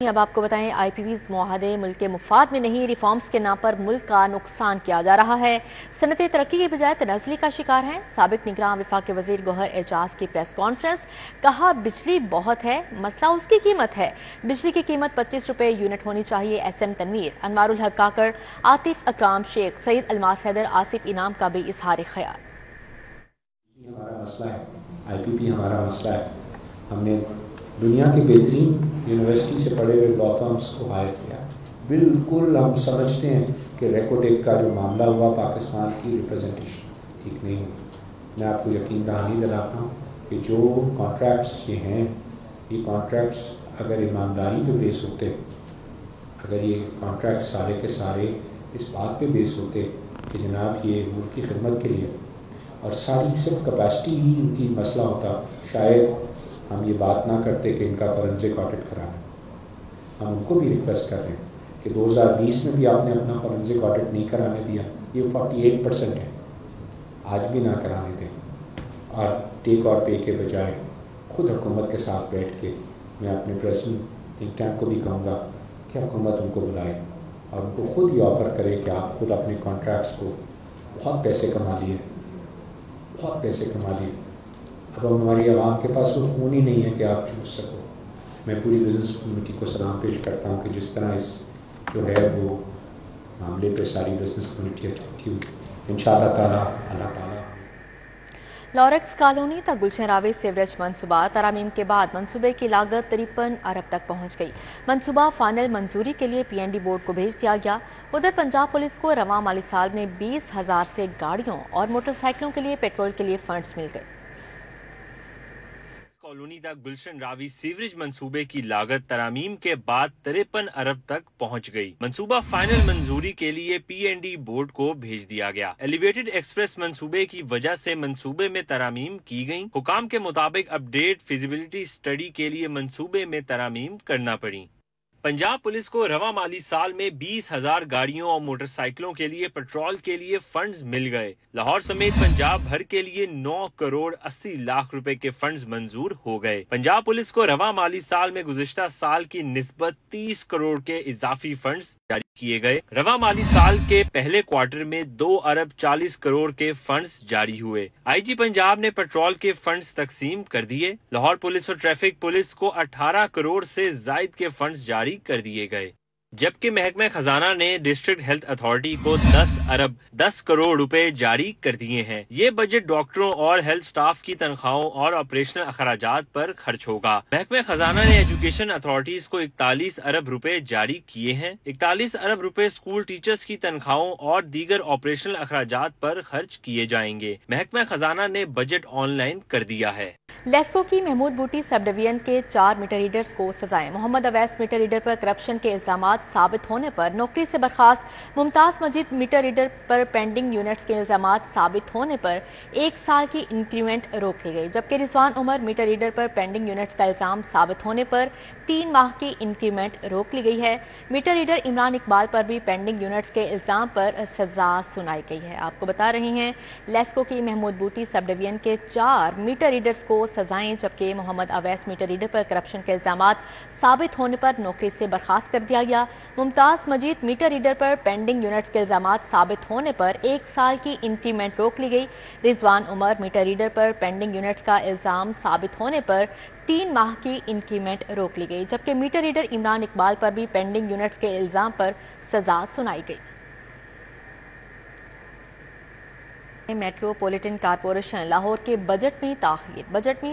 اب آپ کو بتائیں آئی پی پیز معاہدے ملک کے مفاد میں نہیں ریفارمز کے نام پر ملک کا نقصان کیا جا رہا ہے. صنعتیں ترقی کے بجائے تنزلی کا شکار ہیں. سابق نگراں وفاقی وزیر گوہر اعجاز کی پریس کانفرنس. کہا بجلی بہت ہے، مسئلہ اس کی قیمت ہے. بجلی کی قیمت 25 روپے یونٹ ہونی چاہیے. ایس ایم تنویر، انوار الحق کاکڑ، عاطف اکرام شیخ، سعید الماس حیدر، آصف انعام کا بھی اظہار خیال. ہمارا مسئلہ ہے، آئی پی پی ہمارا مسئلہ ہے. ہم نے دنیا کے بہترین یونیورسٹی سے پڑھے ہوئے لا فرمز کو ہائر کیا. بالکل ہم سمجھتے ہیں کہ ریکوٹیک کا جو معاملہ ہوا پاکستان کی ریپرزنٹیشن ٹھیک نہیں ہوئی. میں آپ کو یقین دہانی دلاتا ہوں کہ جو کانٹریکٹس یہ ہیں، یہ کانٹریکٹس اگر ایمانداری پہ بیس ہوتے، اگر یہ کانٹریکٹس سارے کے سارے اس بات پہ بیس ہوتے کہ جناب یہ ملک کی خدمت کے لیے، اور ساری صرف کیپیسٹی ہی ان کی مسئلہ ہوتا، شاید ہم یہ بات نہ کرتے کہ ان کا فورنزک آڈٹ کرانا. ہم ان کو بھی ریکویسٹ کر رہے ہیں کہ 2020 میں بھی آپ نے اپنا فورنزک آڈٹ نہیں کرانے دیا. یہ 48% ہے، آج بھی نہ کرانے دیں. اور ٹیک اور پے کے بجائے خود حکومت کے ساتھ بیٹھ کے، میں اپنے پریزیڈنٹ تھنک ٹینک کو بھی کہوں گا کہ حکومت ان کو بلائے اور ان کو خود یہ آفر کرے کہ آپ خود اپنے کانٹریکٹس کو بہت پیسے کما لیے. اب ہماری عوام کے پاس وہ خون ہی نہیں ہے کہ آپ چوس سکو. میں پوری بزنس کمیونٹی کو سلام پیش کرتا ہوں کہ جس طرح اس جو ہے وہ معاملے پہ ساری بزنس کمیونٹی اٹھی ہوئی. انشاءاللہ تعالیٰ اللہ تعالیٰ لارکس کالونی تک گلشن راوی سیوریج منصوبہ ترامیم کے بعد منصوبے کی لاگت 53 ارب تک پہنچ گئی. منصوبہ فائنل منظوری کے لیے پی این ڈی بورڈ کو بھیج دیا گیا. ادھر پنجاب پولیس کو رواں مالی سال میں 20,000 سے گاڑیوں اور موٹر سائیکلوں کے لیے پیٹرول کے لیے فنڈز مل گئے. کالونی تک گلشن راوی سیوریج منصوبے کی لاگت ترامیم کے بعد 53 ارب تک پہنچ گئی. منصوبہ فائنل منظوری کے لیے پی این ڈی بورڈ کو بھیج دیا گیا. ایلیویٹڈ ایکسپریس منصوبے کی وجہ سے منصوبے میں ترامیم کی گئیں. حکام کے مطابق اپ ڈیٹ فیزیبلٹی اسٹڈی کے لیے منصوبے میں ترامیم کرنا پڑی. پنجاب پولیس کو رواں مالی سال میں 20,000 گاڑیوں اور موٹر سائیکلوں کے لیے پیٹرول کے لیے فنڈز مل گئے. لاہور سمیت پنجاب بھر کے لیے 9 کروڑ 80 لاکھ روپے کے فنڈز منظور ہو گئے. پنجاب پولیس کو رواں مالی سال میں گزشتہ سال کی نسبت 30 کروڑ کے اضافی فنڈز جاری کیے گئے. رواں مالی سال کے پہلے کوارٹر میں 2 ارب 40 کروڑ کے فنڈز جاری ہوئے. آئی جی پنجاب نے پیٹرول کے فنڈز تقسیم کر دیے. لاہور پولیس اور ٹریفک پولیس کو 18 کروڑ سے زائد کے فنڈز جاری کر دیے گئے، جبکہ محکمہ خزانہ نے ڈسٹرکٹ ہیلتھ اتھارٹی کو 10 ارب 10 کروڑ روپے جاری کر دیے ہیں. یہ بجٹ ڈاکٹروں اور ہیلتھ سٹاف کی تنخواہوں اور آپریشنل اخراجات پر خرچ ہوگا. محکمہ خزانہ نے ایجوکیشن اتھارٹیز کو 41 ارب روپے جاری کیے ہیں. 41 ارب روپے اسکول ٹیچرز کی تنخواہوں اور دیگر آپریشنل اخراجات پر خرچ کیے جائیں گے. محکمہ خزانہ نے بجٹ آن لائن کر دیا ہے. لیسکو کی محمود بوٹی سب ڈویژن کے 4 میٹر ریڈرز کو سزائیں. محمد اویس میٹر ریڈر پر کرپشن کے الزامات ثابت ہونے پر نوکری سے برخاست. ممتاز مجید میٹر ریڈر پر پینڈنگ یونٹس کے الزامات ثابت ہونے پر 1 سال کی انکریمنٹ روک لی گئی، جبکہ رضوان عمر میٹر ریڈر پر پینڈنگ یونٹس کا الزام ثابت ہونے پر 3 ماہ کی انکریمنٹ روک لی گئی ہے. میٹر ریڈر عمران اقبال پر بھی پینڈنگ یونٹس کے الزام پر سزا سنائی گئی ہے. آپ کو بتا رہے ہیں لیسکو کی محمود بوٹی سب ڈویژن کے 4 میٹر ریڈرز کو سزائیں، جبکہ محمد اویس میٹر ریڈر پر کرپشن کے الزامات ثابت ہونے پر نوکری سے برخاست کر دیا گیا. ممتاز مجید میٹر ریڈر پر پینڈنگ یونٹس کے الزامات ثابت ہونے پر 1 سال کی انکریمنٹ روک لی گئی. رضوان عمر میٹر ریڈر پر پینڈنگ یونٹس کا الزام ثابت ہونے پر 3 ماہ کی انکریمنٹ روک لی گئی، جبکہ میٹر ریڈر عمران اقبال پر بھی پینڈنگ یونٹس کے الزام پر سزا سنائی گئی. میٹروپولیٹن کارپوریشن لاہور کے بجٹ میں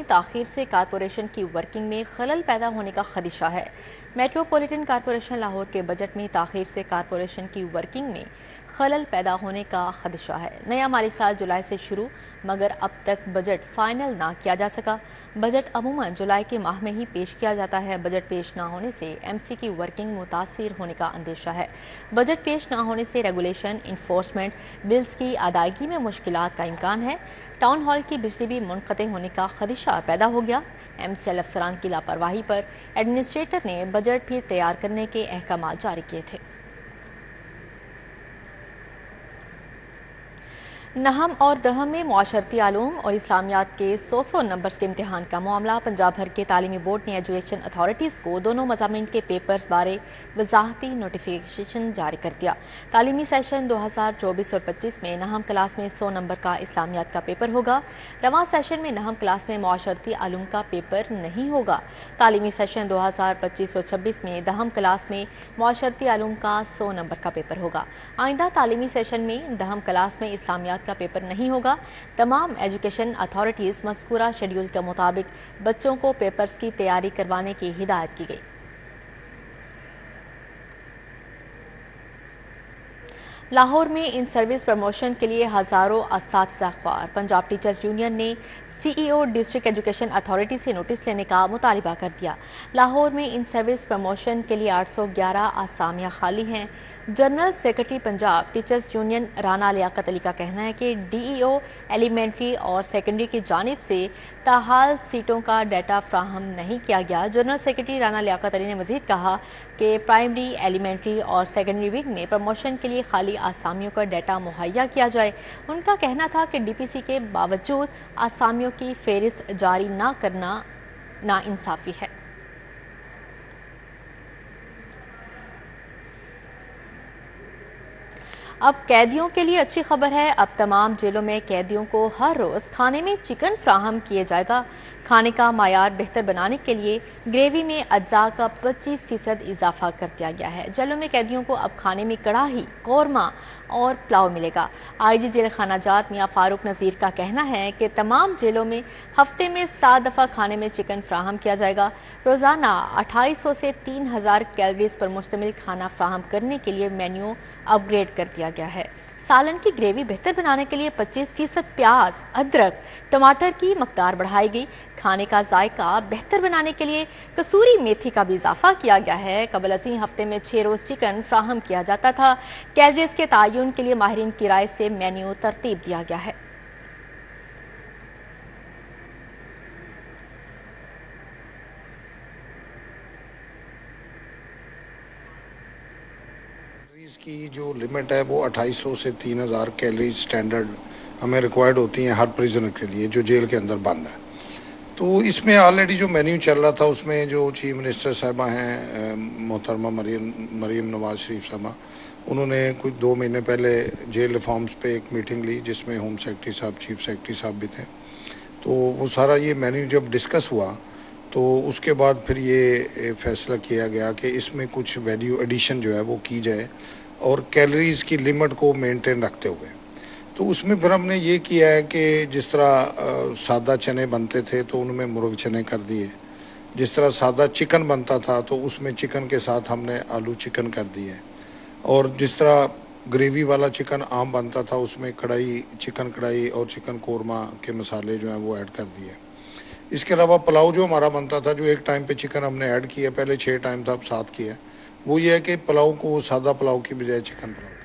تاخیر سے کارپوریشن کی ورکنگ میں خلل پیدا ہونے کا خدشہ ہے. میٹروپولیٹن کارپوریشن لاہور کے بجٹ میں تاخیر سے کارپوریشن کی ورکنگ میں خلل پیدا ہونے کا خدشہ ہے. نیا مالی سال جولائی سے شروع، مگر اب تک بجٹ فائنل نہ کیا جا سکا. بجٹ عموماً جولائی کے ماہ میں ہی پیش کیا جاتا ہے. بجٹ پیش نہ ہونے سے ایم سی کی ورکنگ متاثر ہونے کا اندیشہ ہے. بجٹ پیش نہ ہونے سے ریگولیشن انفورسمنٹ بلز کی ادائیگی میں مشکلات کا امکان ہے. ٹاؤن ہال کی بجلی بھی منقطع ہونے کا خدشہ پیدا ہو گیا. ایم سی ایل افسران کی لاپرواہی پر ایڈمنسٹریٹر نے بجٹ بھی تیار کرنے کے احکامات جاری کیے تھے. نہم اور دہم میں معاشرتی علوم اور اسلامیات کے 100 نمبرز کے امتحان کا معاملہ پنجاب بھر کے تعلیمی بورڈ نے ایجوکیشن اتھارٹیز کو دونوں مضامین کے پیپرز بارے وضاحتی نوٹیفیکیشن جاری کر دیا۔ تعلیمی سیشن 2024 اور 25 میں نہم کلاس میں 100 نمبر کا اسلامیات کا پیپر ہوگا۔ رواں سیشن میں نہم کلاس میں معاشرتی علوم کا پیپر نہیں ہوگا۔ تعلیمی سیشن 2025 اور 26 میں دہم کلاس میں معاشرتی علوم کا 100 نمبر کا پیپر ہوگا۔ آئندہ تعلیمی سیشن میں دہم کلاس میں اسلامیات کا پیپر نہیں ہوگا۔ تمام ایجوکیشن اتھارٹیز مذکورہ شیڈول کے مطابق بچوں کو پیپرز کی تیاری کروانے کی ہدایت کی گئی۔ لاہور میں ان سروس پروموشن کے لیے ہزاروں اساتذہ خوار پنجاب ٹیچرز یونین نے سی ای او ڈسٹرکٹ ایجوکیشن اتھارٹی سے نوٹس لینے کا مطالبہ کر دیا۔ لاہور میں ان سروس پروموشن کے لیے 811 اسامیاں خالی ہیں۔ General secretary Punjab teachers union Rana Liaquat Ali کا کہنا ہے کہ ڈی ای او ایلیمنٹری اور سیکنڈری کی جانب سے تاحال سیٹوں کا ڈیٹا فراہم نہیں کیا گیا۔ جنرل سیکرٹری رانا لیاقت علی نے مزید کہا کہ پرائمری، ایلیمنٹری اور سیکنڈری ونگ میں پروموشن کے لیے خالی آسامیوں کا ڈیٹا مہیا کیا جائے۔ ان کا کہنا تھا کہ ڈی پی سی کے باوجود آسامیوں کی فہرست جاری نہ کرنا ناانصافی ہے۔ اب قیدیوں کے لیے اچھی خبر ہے، اب تمام جیلوں میں قیدیوں کو ہر روز کھانے میں چکن فراہم کیے جائے گا۔ کھانے کا معیار بہتر بنانے کے لیے گریوی میں اجزاء کا 25% اضافہ کر دیا گیا ہے۔ جیلوں میں قیدیوں کو اب کھانے میں کڑاہی، قورمہ اور پلاؤ ملے گا۔ آئی جی جیل خانہ جات میاں فاروق نذیر کا کہنا ہے کہ تمام جیلوں میں ہفتے میں 7 دفعہ کھانے میں چکن فراہم کیا جائے گا۔ روزانہ 2800 سے 3000 کیلوریز پر مشتمل کھانا فراہم کرنے کے لیے مینیو اپ گریڈ کر دیا گیا ہے۔ سالن کی گریوی بہتر بنانے کے لیے 25% پیاز، ادرک، ٹماٹر کی مقدار بڑھائی گئی۔ کھانے کا ذائقہ بہتر بنانے کے لیے کسوری میتھی کا بھی اضافہ کیا گیا ہے۔ قبل ازیں ہفتے میں 6 روز چکن فراہم کیا جاتا تھا۔ کیلوریز کے تعین کے لیے ماہرین کی رائے سے مینیو ترتیب دیا گیا ہے۔ اس کی جو لمٹ ہے وہ 2800 سے 3000 کیلوری سٹینڈرڈ ہمیں ریکوائرڈ ہوتی ہیں ہر پریزنر کے لیے جو جیل کے اندر بند ہے۔ تو اس میں آلریڈی جو مینیو چل رہا تھا اس میں جو چیف منسٹر صاحبہ ہیں محترمہ مریم نواز شریف صاحبہ، انہوں نے کچھ 2 مہینے پہلے جیل ریفارمز پہ ایک میٹنگ لی جس میں ہوم سیکرٹری صاحب، چیف سیکرٹری صاحب بھی تھے۔ تو وہ سارا یہ مینیو جب ڈسکس ہوا تو اس کے بعد پھر یہ فیصلہ کیا گیا کہ اس میں کچھ ویلیو ایڈیشن جو ہے وہ کی جائے اور کیلوریز کی لمٹ کو مینٹین رکھتے ہوئے۔ تو اس میں پھر ہم نے یہ کیا ہے کہ جس طرح سادہ چنے بنتے تھے تو ان میں مرغ چنے کر دیے، جس طرح سادہ چکن بنتا تھا تو اس میں چکن کے ساتھ ہم نے آلو چکن کر دیے، اور جس طرح گریوی والا چکن عام بنتا تھا اس میں کڑھائی، چکن کڑھائی اور چکن قورمہ کے مسالے جو ہیں وہ ایڈ کر دیے۔ اس کے علاوہ پلاؤ جو ہمارا بنتا تھا، جو ایک ٹائم پہ چکن ہم نے ایڈ کیا، پہلے 6 ٹائم تھا اب 7 کیا، وہ یہ ہے کہ پلاؤ کو سادہ پلاؤ کی بجائے چکن پلاؤ۔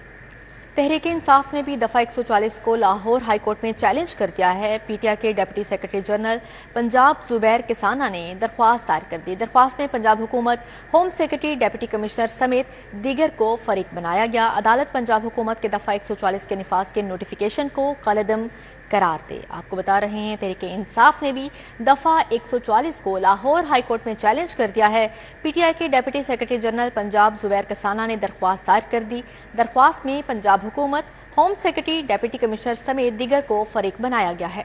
تحریک انصاف نے بھی دفعہ 144 کو لاہور ہائی کورٹ میں چیلنج کر دیا ہے۔ پی ٹی آئی کے ڈپٹی سیکرٹری جنرل پنجاب زبیر کسانہ نے درخواست دائر کر دی۔ درخواست میں پنجاب حکومت، ہوم سیکرٹری، ڈپٹی کمشنر سمیت دیگر کو فریق بنایا گیا۔ عدالت پنجاب حکومت کے دفعہ 144 کے نفاذ کے نوٹیفیکیشن کو کالعدم قرار دے۔ آپ کو بتا رہے ہیں تحریک انصاف نے بھی دفعہ 144 کو لاہور ہائی کورٹ میں چیلنج کر دیا ہے۔ پی ٹی آئی کے ڈپٹی سیکرٹری جنرل پنجاب زبیر کسانہ نے درخواست دائر کر دی۔ درخواست میں پنجاب حکومت، ہوم سیکرٹری، ڈپٹی کمشنر سمیت دیگر کو فریق بنایا گیا ہے۔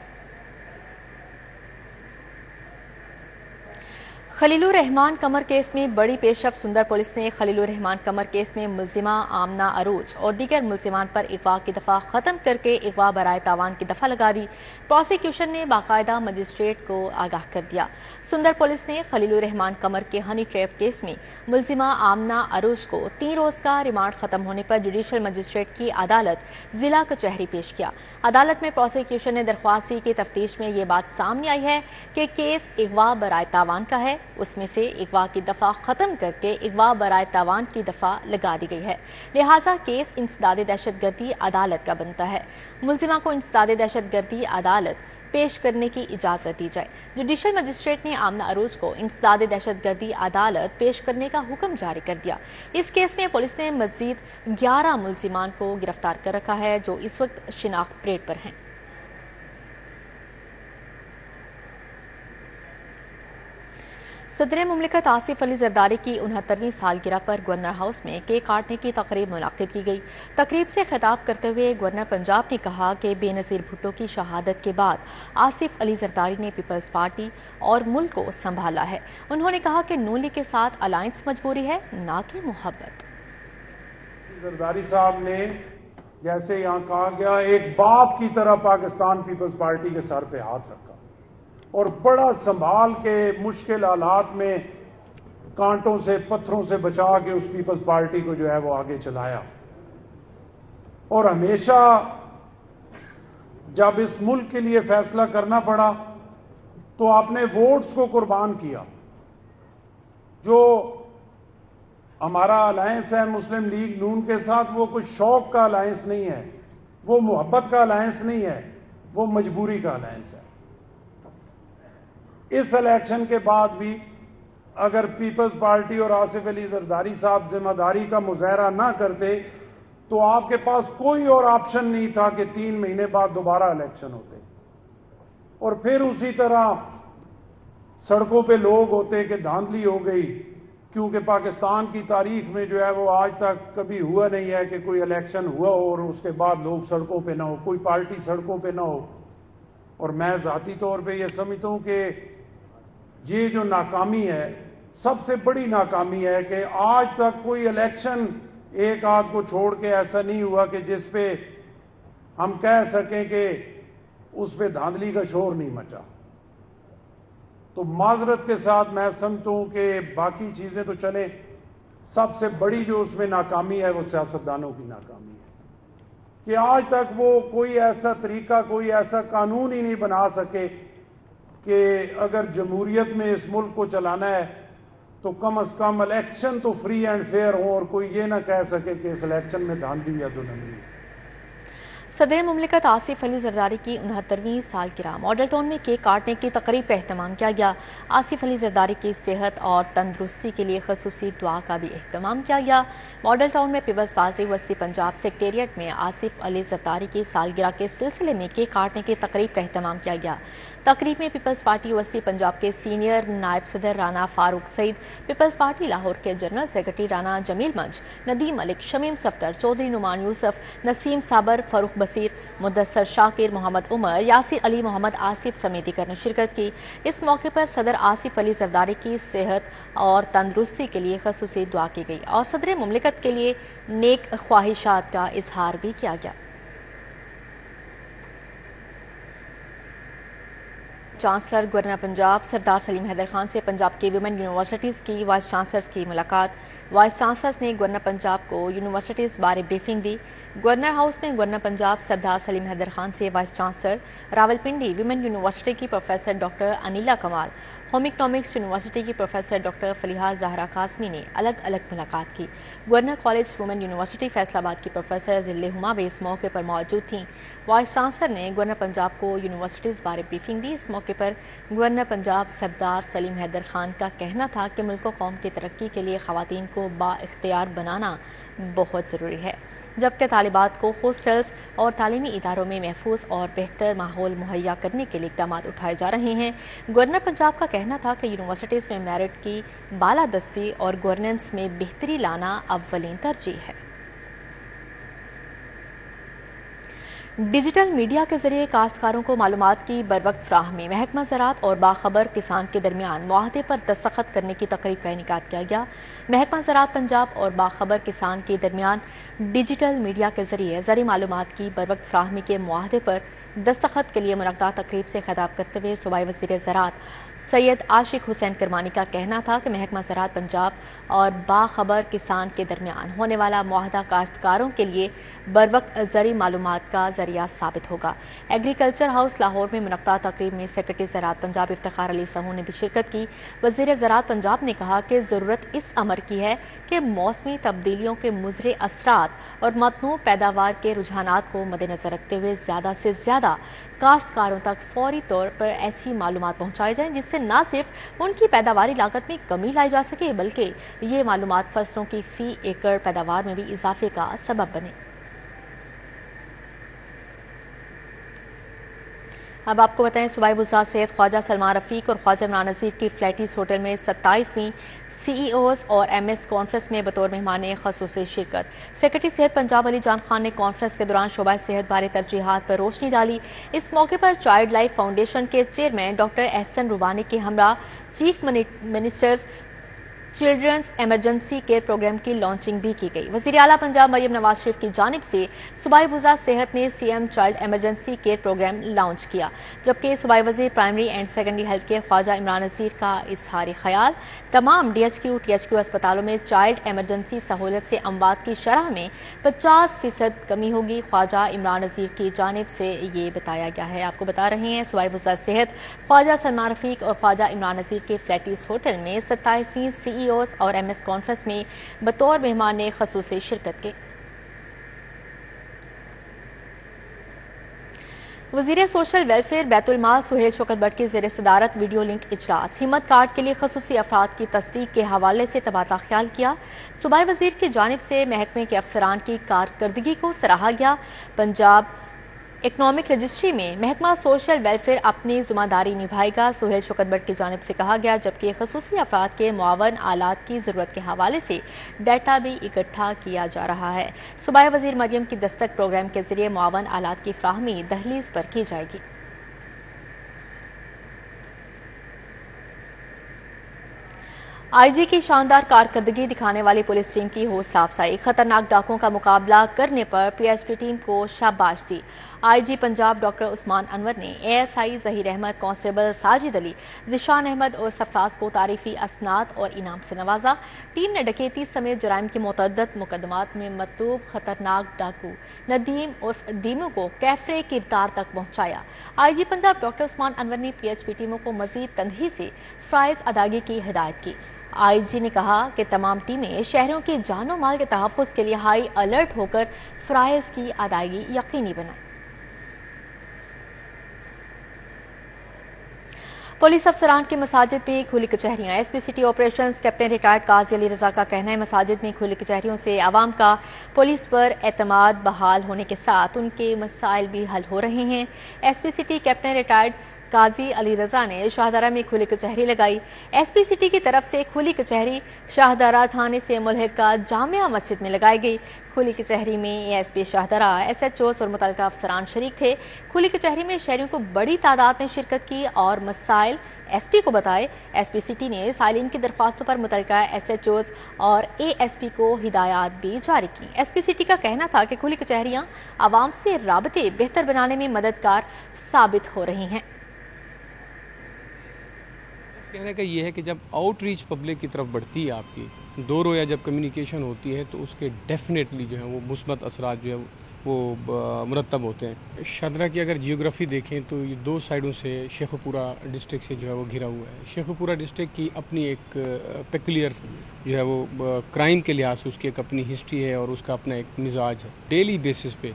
خلیل الرحمان قمر کیس میں بڑی پیش رفت۔ سندر پولیس نے خلیل الرحمان قمر کیس میں ملزمہ آمنہ عروج اور دیگر ملزمان پر اغوا کی دفعہ ختم کر کے اغوا برائے تاوان کی دفعہ لگا دی۔ پروسیکیوشن نے باقاعدہ مجسٹریٹ کو آگاہ کر دیا۔ سندر پولیس نے خلیل الرحمان قمر کے ہنی ٹریپ کیس میں ملزمہ آمنہ عروج کو 3 روز کا ریمانڈ ختم ہونے پر جوڈیشل مجسٹریٹ کی عدالت ضلع کچہری پیش کیا۔ عدالت میں پروسیکیوشن نے درخواست دی کہ تفتیش میں یہ بات سامنے آئی ہے کہ کیس اغوا برائے تاوان کا ہے، اس میں سے اغوا کی دفعہ ختم کر کے اغوا برائے تاوان کی دفعہ لگا دی گئی ہے، لہٰذا کیس انسداد دہشت گردی عدالت کا بنتا ہے۔ ملزمہ کو انسداد دہشت گردی عدالت پیش کرنے کی اجازت دی جائے۔ جوڈیشل مجسٹریٹ نے آمنہ عروج کو انسداد دہشت گردی عدالت پیش کرنے کا حکم جاری کر دیا۔ اس کیس میں پولیس نے مزید 11 ملزمان کو گرفتار کر رکھا ہے جو اس وقت شناخت پریڈ پر ہیں۔ صدر مملکت آصف علی زرداری کی 69ویں سالگرہ پر گورنر ہاؤس میں کیک کاٹنے کی تقریب منعقد کی گئی۔ تقریب سے خطاب کرتے ہوئے گورنر پنجاب نے کہا کہ بے نظیر بھٹو کی شہادت کے بعد آصف علی زرداری نے پیپلز پارٹی اور ملک کو سنبھالا ہے۔ انہوں نے کہا کہ نون لیگ کے ساتھ الائنس مجبوری ہے، نہ کہ محبت۔ زرداری صاحب نے جیسے یہاں کہا گیا ایک باپ کی طرح پاکستان پیپلز پارٹی کے سر پہ ہاتھ رکھا اور بڑا سنبھال کے مشکل حالات میں کانٹوں سے پتھروں سے بچا کے اس پیپلز پارٹی کو جو ہے وہ آگے چلایا، اور ہمیشہ جب اس ملک کے لیے فیصلہ کرنا پڑا تو آپ نے ووٹس کو قربان کیا۔ جو ہمارا الائنس ہے مسلم لیگ نون کے ساتھ، وہ کوئی شوق کا الائنس نہیں ہے، وہ محبت کا الائنس نہیں ہے، وہ مجبوری کا الائنس ہے۔ اس الیکشن کے بعد بھی اگر پیپلز پارٹی اور آصف علی زرداری صاحب ذمہ داری کا مظاہرہ نہ کرتے تو آپ کے پاس کوئی اور آپشن نہیں تھا کہ 3 مہینے بعد دوبارہ الیکشن ہوتے، اور پھر اسی طرح سڑکوں پہ لوگ ہوتے کہ دھاندلی ہو گئی، کیونکہ پاکستان کی تاریخ میں جو ہے وہ آج تک کبھی ہوا نہیں ہے کہ کوئی الیکشن ہوا ہو اور اس کے بعد لوگ سڑکوں پہ نہ ہو، کوئی پارٹی سڑکوں پہ نہ ہو۔ اور میں ذاتی طور پہ یہ سمجھتا ہوں کہ یہ جو ناکامی ہے، سب سے بڑی ناکامی ہے کہ آج تک کوئی الیکشن ایک آدھ کو چھوڑ کے ایسا نہیں ہوا کہ جس پہ ہم کہہ سکیں کہ اس پہ دھاندلی کا شور نہیں مچا۔ تو معذرت کے ساتھ میں سمجھتا ہوں کہ باقی چیزیں تو چلیں، سب سے بڑی جو اس میں ناکامی ہے وہ سیاستدانوں کی ناکامی ہے کہ آج تک وہ کوئی ایسا طریقہ، کوئی ایسا قانون ہی نہیں بنا سکے کہ اگر جمہوریت میں اس ملک کو چلانا ہے تو کم از کم الیکشن تو فری اینڈ فیئر ہوں اور کوئی یہ نہ کہہ سکے کہ اس الیکشن میں دھاندلی یا دھندلی۔ صدر مملکت آصف علی زرداری کی 69ویں سالگرہ ماڈل ٹاؤن میں کیک کاٹنے کی تقریب کا اہتمام کیا گیا۔ آصف علی زرداری کی صحت اور تندرستی کے لیے خصوصی دعا کا بھی اہتمام کیا گیا۔ ماڈل ٹاؤن میں پیپلز پارٹی وسطی پنجاب سیکریٹریٹ میں آصف علی زرداری کی سالگرہ کے سلسلے میں کیک کاٹنے کی تقریب کا اہتمام کیا گیا۔ تقریب میں پیپلز پارٹی وسطی پنجاب کے سینئر نائب صدر رانا فاروق سعید، پیپلز پارٹی لاہور کے جنرل سیکرٹری رانا جمیل منج، ندیم ملک، شمیم صفدر، چودھری نعمان یوسف، نسیم صابر، فاروق بصیر، مدثر شاکر، محمد عمر، یاسر علی، محمد آصف سمیت دیگر نے شرکت کی۔ اس موقع پر صدر آصف علی زرداری کی صحت اور تندرستی کے لیے خصوصی دعا کی گئی اور صدر مملکت کے لیے نیک خواہشات کا اظہار بھی کیا گیا۔ چانسلر گورنر پنجاب سردار سلیم حیدر خان سے پنجاب کی ویمن یونیورسٹیز کی وائس چانسلرز کی ملاقات۔ وائس چانسلر نے گورنر پنجاب کو یونیورسٹیز بارے بریفنگ دی۔ گورنر ہاؤس میں گورنر پنجاب سردار سلیم حیدر خان سے vice chancellor Rawalpindi women university کی پروفیسر ڈاکٹر انیلا کمال، ہوم اکنامکس یونیورسٹی کی پروفیسر ڈاکٹر فلیحہ زہرا قاسمی نے الگ الگ ملاقات کی۔ Governor college women university Faisal آباد کی پروفیسر ذل ہما بھی اس موقع پر موجود تھیں۔ وائس چانسلر نے گورنر پنجاب کو یونیورسٹیز بارے بریفنگ دی۔ اس موقع پر گورنر پنجاب سردار سلیم حیدر خان کا کہنا تھا کہ ملک و قوم کی ترقی کے لیے خواتین کو با اختیار بنانا بہت ضروری ہے، جبکہ طالبات کو ہاسٹلز اور تعلیمی اداروں میں محفوظ اور بہتر ماحول مہیا کرنے کے لیے اقدامات اٹھائے جا رہے ہیں۔ گورنر پنجاب کا کہنا تھا کہ یونیورسٹیز میں میرٹ کی بالادستی اور گورننس میں بہتری لانا اولین ترجیح ہے۔ ڈیجیٹل میڈیا کے ذریعے کاشتکاروں کو معلومات کی بروقت فراہمی، محکمہ زراعت اور باخبر کسان کے درمیان معاہدے پر دستخط کرنے کی تقریب کا انعقاد کیا گیا۔ محکمہ زراعت پنجاب اور باخبر کسان کے درمیان ڈیجیٹل میڈیا کے ذریعے زرعی معلومات کی بروقت فراہمی کے معاہدے پر دستخط کے لیے منعقدہ تقریب سے خطاب کرتے ہوئے صوبائی وزیر زراعت سید عاشق حسین کرمانی کا کہنا تھا کہ محکمہ زراعت پنجاب اور باخبر کسان کے درمیان ہونے والا معاہدہ کاشتکاروں کے لیے بروقت زرعی معلومات کا ذریعہ ثابت ہوگا۔ ایگریکلچر ہاؤس لاہور میں منعقدہ تقریب میں سیکرٹری زراعت پنجاب افتخار علی سمو نے بھی شرکت کی۔ وزیر زراعت پنجاب نے کہا کہ ضرورت اس امر کی ہے کہ موسمی تبدیلیوں کے مضر اثرات اور متنوع پیداوار کے رجحانات کو مد نظر رکھتے ہوئے زیادہ سے زیادہ لہٰذا کاشتکاروں تک فوری طور پر ایسی معلومات پہنچائی جائیں جس سے نہ صرف ان کی پیداواری لاگت میں کمی لائی جا سکے بلکہ یہ معلومات فصلوں کی فی ایکڑ پیداوار میں بھی اضافے کا سبب بنے۔ اب آپ کو بتائیں صوبائی وزراء صحت خواجہ سلمان رفیق اور خواجہ عمران نذیر کی فلیٹیز ہوٹل میں 27ویں سی ای اوز اور ایم ایس کانفرنس میں بطور مہمان خصوصی شرکت۔ سیکرٹری صحت پنجاب علی جان خان نے کانفرنس کے دوران شعبہ صحت بارے ترجیحات پر روشنی ڈالی۔ اس موقع پر چائلڈ لائف فاؤنڈیشن کے چیئرمین ڈاکٹر احسن روبانی کے ہمراہ chief ministers children's emergency care program کی لانچنگ بھی کی گئی۔ وزیر اعلیٰ پنجاب مریم نواز شریف کی جانب سے صوبائی وزراء صحت نے C M child emergency care programme launch کیا، جبکہ صوبائی وزیر primary and secondary health care Khawaja Imran Nazir کا اظہار خیال تمام ڈی ایچ کیو اسپتالوں میں چائلڈ ایمرجنسی سہولت سے اموات کی شرح میں 50% کمی ہوگی۔ خواجہ عمران نذیر کی جانب سے یہ بتایا گیا ہے۔ آپ کو بتا رہے ہیں صوبائی وزراء صحت خواجہ سلمان رفیق اور خواجہ عمران نذیر کے فلیٹیز ہوٹل میں 27ویں سی ای اوز اور ایم ایس کانفرنس میں بطور مہمان نے خصوصی شرکت کی۔ وزیر سوشل ویلفیئر بیت المال سہیل شوکت بٹ کی زیر صدارت ویڈیو لنک اجلاس۔ ہمت کارڈ کے لیے خصوصی افراد کی تصدیق کے حوالے سے تبادلہ خیال کیا۔ صوبائی وزیر کی جانب سے محکمے کے افسران کی کارکردگی کو سراہا گیا۔ پنجاب اکنامک رجسٹری میں محکمہ سوشل ویلفیئر اپنی ذمہ داری نبھائے گا، سہیل شوکت بٹ کی جانب سے کہا گیا، جبکہ خصوصی افراد کے معاون آلات کی ضرورت کے حوالے سے ڈیٹا بھی اکٹھا کیا جا رہا ہے۔ صوبائی وزیر مریم کی دستک پروگرام کے ذریعے معاون آلات کی فراہمی دہلیز پر کی جائے گی۔ آئی جی کی شاندار کارکردگی دکھانے والی پولیس ٹیم کی حوصلہ افزائی، خطرناک ڈاکوؤں کا مقابلہ کرنے پر پی ایس پی ٹیم کو شاباش دی۔ آئی جی پنجاب ڈاکٹر عثمان انور نے A S I Zaheer Ahmed, constable Sajid Ali, Zeeshan Ahmed اور سرفراز کو تعریفی اسناد اور انعام سے نوازا۔ ٹیم نے ڈکیتی سمیت جرائم کے متعدد مقدمات میں مطلوب خطرناک ڈاکو ندیم عرف دیمو کو کیفرے کردار تک پہنچایا۔ آئی جی پنجاب ڈاکٹر عثمان انور نے پی ایچ پی ٹیموں کو مزید تندہی سے فرائض ادائیگی کی ہدایت کی۔ آئی جی نے کہا کہ تمام ٹیمیں شہریوں کی جان و مال کے تحفظ کے لیے ہائی الرٹ ہو کر فرائض کی ادائیگی یقینی بنائیں۔ پولیس افسران کی مساجد میں کھلی کچہریاں، S P city operations captain retired Qazi Ali رضا کا کہنا ہے مساجد میں کھلی کچہریوں سے عوام کا پولیس پر اعتماد بحال ہونے کے ساتھ ان کے مسائل بھی حل ہو رہے ہیں۔ S P city captain retired Qazi Ali Raza نے شاہدرہ میں کھلی کچہری لگائی۔ ایس پی سٹی کی طرف سے کھلی کچہری شاہدرہ تھانے سے ملحقہ جامعہ مسجد میں لگائی گئی۔ کھلی کچہری میں S P Shahdara, S H Os اور متعلقہ افسران شریک تھے۔ کھلی کچہری میں شہریوں کو بڑی تعداد نے شرکت کی اور مسائل ایس پی کو بتائے۔ ایس پی سٹی نے سائلین کی درخواستوں پر متعلقہ ایس ایچ اوز اور اے ایس پی کو ہدایات بھی جاری کی۔ ایس پی سٹی کا کہنا تھا کہ کھلی کچہریاں عوام سے رابطے بہتر بنانے میں مددگار ثابت ہو رہی ہیں۔ کہنے کا یہ ہے کہ جب آؤٹ ریچ پبلک کی طرف بڑھتی ہے آپ کی دو رویہ جب کمیونیکیشن ہوتی ہے تو اس کے ڈیفینیٹلی جو ہے وہ مثبت اثرات جو ہے وہ مرتب ہوتے ہیں۔ شاہدرہ کی اگر جیوگرافی دیکھیں تو یہ دو سائڈوں سے شیخو پورہ ڈسٹرکٹ سے جو ہے وہ گھرا ہوا ہے۔ شیخو پورہ ڈسٹرکٹ کی اپنی ایک پیکولر جو ہے وہ کرائم کے لحاظ سے اس کی ایک اپنی ہسٹری ہے اور اس کا اپنا ایک مزاج ہے۔ ڈیلی بیسس پہ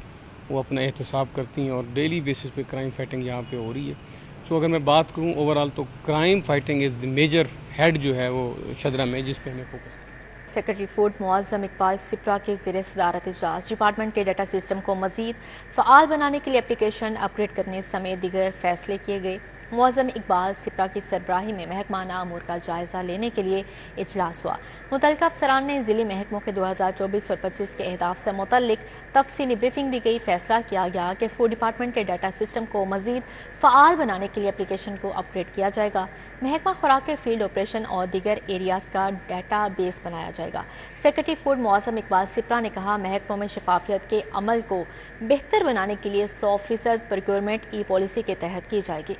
وہ اپنا احتساب کرتی ہیں اور ڈیلی بیسس پہ کرائم فائٹنگ یہاں پہ ہو رہی ہے۔ سو اگر میں بات کروں اوورآل تو crime fighting is the major head جو ہے وہ شاہدرہ میں، جس پہ ہمیں فوکس کریں۔ سیکرٹری فوڈ معظم اقبال سپرا کے زیر صدارت اجلاس، ڈپارٹمنٹ کے ڈیٹا سسٹم کو مزید فعال بنانے کے لیے اپلیکیشن اپ گریڈ کرنے سمیت دیگر فیصلے کیے گئے۔ معظم اقبال سپرا کی سربراہی میں محکمانہ امور کا جائزہ لینے کے لیے اجلاس ہوا۔ متعلقہ افسران نے ضلعی محکموں کے 2024 اور 25 کے اہداف سے متعلق تفصیلی بریفنگ دی گئی۔ فیصلہ کیا گیا کہ فوڈ ڈپارٹمنٹ کے ڈیٹا سسٹم کو مزید فعال بنانے کے لیے اپلیکیشن کو اپ گریڈ کیا جائے گا۔ محکمہ خوراک کے فیلڈ آپریشن اور دیگر ایریاز کا ڈیٹا بیس بنایا جائے گا۔ سیکرٹری فوڈ معظم اقبال سپرا نے کہا محکموں میں شفافیت کے عمل کو بہتر بنانے کے لیے 100% پروکیورمنٹ ای پالیسی کے تحت کی جائے گی۔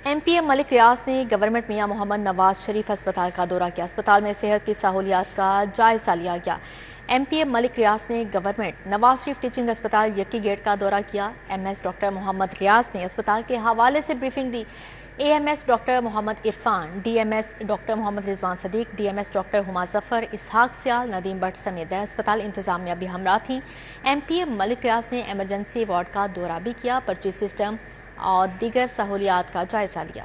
ایم پی ایم ملک ریاض نے گورنمنٹ میاں محمد نواز شریف اسپتال کا دورہ کیا۔ اسپتال میں صحت کی سہولیات کا جائزہ لیا گیا۔ ایم پی ایم ملک ریاض نے گورنمنٹ نواز شریف ٹیچنگ اسپتال یکی گیٹ کا دورہ کیا۔ ایم ایس ڈاکٹر محمد ریاض نے اسپتال کے حوالے سے بریفنگ دی۔ AMS ڈاکٹر محمد عرفان، DMS ڈاکٹر محمد رضوان صدیق، DMS ڈاکٹر ہما ظفر، اسحاق سیال، ندیم بٹ سمیت اسپتال انتظامیہ بھی ہمراہ تھیں۔ MP ملک ریاض نے ایمرجنسی وارڈ کا دورہ بھی کیا، پرچی سسٹم اور دیگر سہولیات کا جائزہ لیا۔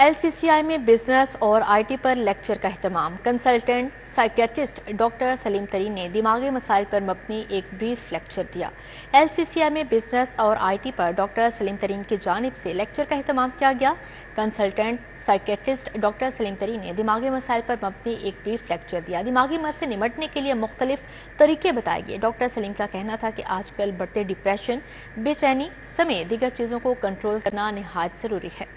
LCCI میں بزنس اور IT پر لیکچر کا اہتمام۔ کنسلٹنٹ سائیکیٹرسٹ ڈاکٹر سلیم ترین نے دماغی مسائل پر مبنی ایک بریف لیکچر دیا۔ LCCI میں بزنس اور IT پر ڈاکٹر سلیم ترین کی جانب سے لیکچر کا اہتمام کیا گیا۔ کنسلٹنٹ سائیکیٹرسٹ ڈاکٹر سلیم ترین نے دماغی مسائل پر مبنی ایک بریف لیکچر دیا۔ دماغی مرض سے نمٹنے کے لیے مختلف طریقے بتائے گئے۔ ڈاکٹر سلیم کا کہنا تھا کہ آج کل بڑھتے ڈپریشن، بے چینی سمیت دیگر چیزوں کو کنٹرول کرنا نہایت ضروری ہے۔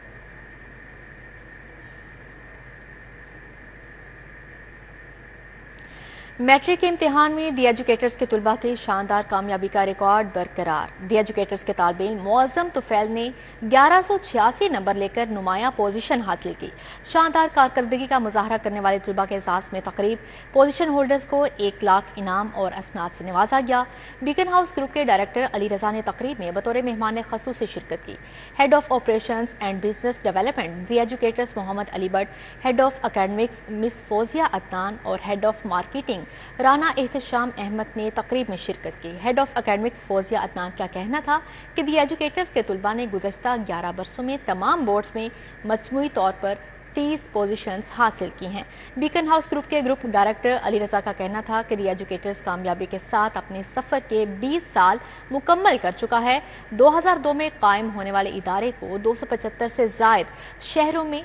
میٹرک کے امتحان میں دی ایجوکیٹرز کے طلباء کی شاندار کامیابی کا ریکارڈ برقرار۔ دی ایجوکیٹرز کے طالب علم معظم طفیل نے 1186 نمبر لے کر نمایاں پوزیشن حاصل کی۔ شاندار کارکردگی کا مظاہرہ کرنے والے طلباء کے اعزاز میں تقریب پوزیشن ہولڈرز کو 1 لاکھ انعام اور اسناد سے نوازا گیا۔ بیکن ہاؤس گروپ کے ڈائریکٹر علی رضا نے تقریب میں بطور مہمان خصوصی شرکت کی۔ Head of operations and business development the educators Muhammad Ali Butt, head of academics miss Fouzia Adnan اور head of marketing Rana Ehtesham Ahmed نے تقریب میں شرکت کی۔ Head of academics Fouzia Adnan کا کہنا تھا کہ دی ایجوکیٹرز کے طلباء نے گزشتہ 11 برسوں میں تمام بورڈز میں مجموعی طور پر 30 پوزیشنز حاصل کی ہیں۔ بیکن ہاؤس گروپ کے گروپ ڈائریکٹر علی رضا کا کہنا تھا کہ دی ایجوکیٹرز کامیابی کے ساتھ اپنے سفر کے 20 سال مکمل کر چکا ہے۔ 2002 میں قائم ہونے والے ادارے کو 275 سے زائد شہروں میں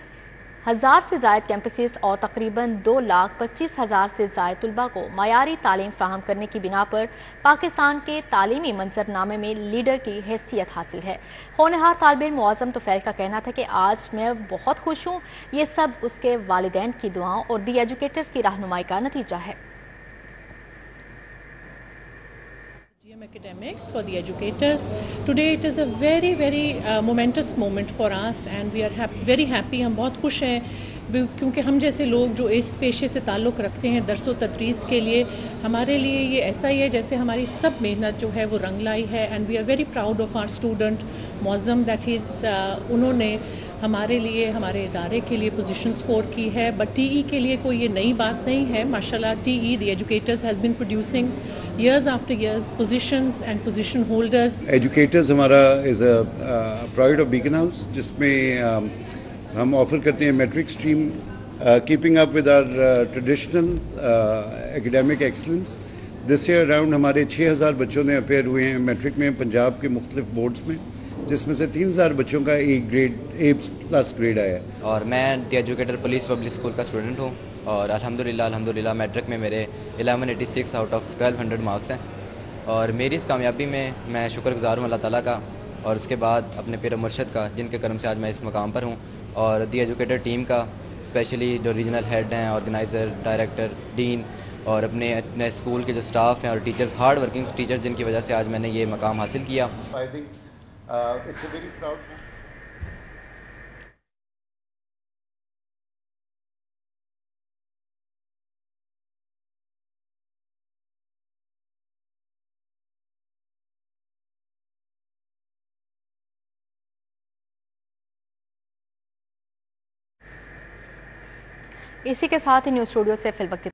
1000 سے زائد کیمپسز اور تقریباً 2,25,000 سے زائد طلباء کو معیاری تعلیم فراہم کرنے کی بنا پر پاکستان کے تعلیمی منظر نامے میں لیڈر کی حیثیت حاصل ہے۔ ہونہار طالب علم معظم طفیل کا کہنا تھا کہ آج میں بہت خوش ہوں، یہ سب اس کے والدین کی دعاؤں اور دی ایجوکیٹرز کی رہنمائی کا نتیجہ ہے۔ Academics for the educators. Today it is a very momentous moment for us and we are very happy. ہم بہت خوش ہیں کیونکہ ہم جیسے لوگ جو اس پیشے سے تعلق رکھتے ہیں درس و تدریس کے لیے، ہمارے لیے یہ ایسا ہی ہے جیسے ہماری سب محنت جو ہے وہ رنگ لائی ہے and we are very proud of our student Muazzam that is انہوں نے ہمارے لیے ہمارے ادارے کے لیے پوزیشن سکور کی ہے۔ بٹ ٹی ای کے لیے کوئی یہ نئی بات نہیں ہے، ماشاءاللہ T E the educators has been producing years after years positions and position holders. Educators ہمارا is a product of Beaconhouse, جس میں ہم آفر کرتے ہیں matric stream keeping up with our traditional academic excellence. This year around ہمارے 6000 بچوں نے appear ہوئے ہیں میٹرک میں پنجاب کے مختلف بورڈز میں، جس میں سے 3000 بچوں کا A+ گریڈ آیا ہے۔ اور میں دی ایجوکیٹر پولیس پبلک اسکول کا اسٹوڈنٹ ہوں اور الحمدللہ میٹرک میں میرے 1186 آؤٹ آف 1200 مارکس ہیں، اور میری اس کامیابی میں شکر گزار ہوں اللہ تعالیٰ کا اور اس کے بعد اپنے پیر مرشد کا، جن کے کرم سے آج میں اس مقام پر ہوں، اور دی ایجوکیٹر ٹیم کا، اسپیشلی جو ریجنل ہیڈ ہیں، آرگنائزر، ڈائریکٹر، ڈین اور اپنے اسکول کے جو اسٹاف ہیں اور ٹیچرز، ہارڈ ورکنگ ٹیچرز، جن کی وجہ سے آج میں نے یہ مقام حاصل کیا۔ It's a very proud moment. اسی کے ساتھ ہی نیوز اسٹوڈیو سے فی الوقت